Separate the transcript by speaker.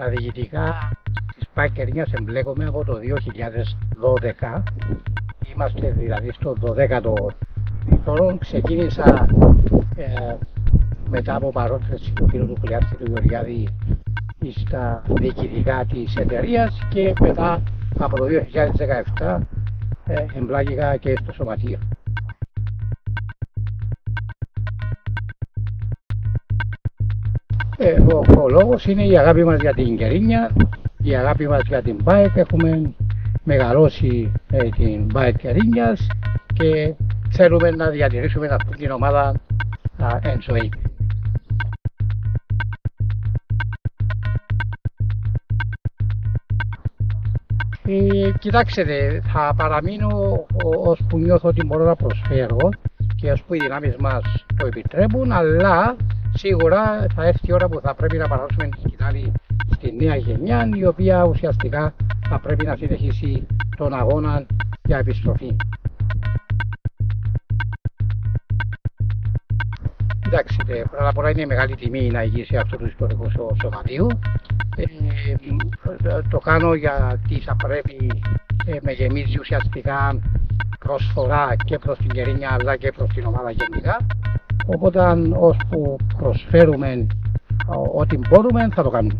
Speaker 1: Στα διοικητικά της ΠΑΕΚ Κερίνιας εμπλέκομαι από το 2012. Είμαστε δηλαδή στο 12ο χρόνο. Ξεκίνησα μετά από παρότρεση του κ. του Κουλιάρτη του Γεωργιάδη στα διοικητικά της εταιρείας και μετά από το 2017 εμπλάκηκα και στο σωματείο. Ο λόγος είναι η αγάπη μας για την Κερίνια, η αγάπη μας για την ΠΑΕΚ. Έχουμε μεγαλώσει την ΠΑΕΚ Κερίνιας και θέλουμε να διατηρήσουμε αυτή την ομάδα εν ζωή. Κοιτάξτε, θα παραμείνω ώσπου νιώθω ότι μπορώ να προσφέρω και ώσπου οι δυνάμεις μας το επιτρέπουν, αλλά σίγουρα θα έρθει η ώρα που θα πρέπει να παραδώσουμε τη σκητάλη στη νέα γενιά, η οποία ουσιαστικά θα πρέπει να συνεχίσει τον αγώνα για επιστροφή. Κοιτάξτε, πρώτα απ' όλα είναι μεγάλη τιμή να ηγήσει αυτό το ιστορικό σωματείο. Το κάνω γιατί θα πρέπει με γεμίζει ουσιαστικά προσφορά και προς την Κερίνια αλλά και προς την ομάδα γενικά. Οπότε ώσπου προσφέρουμε ό,τι μπορούμε θα το κάνουμε.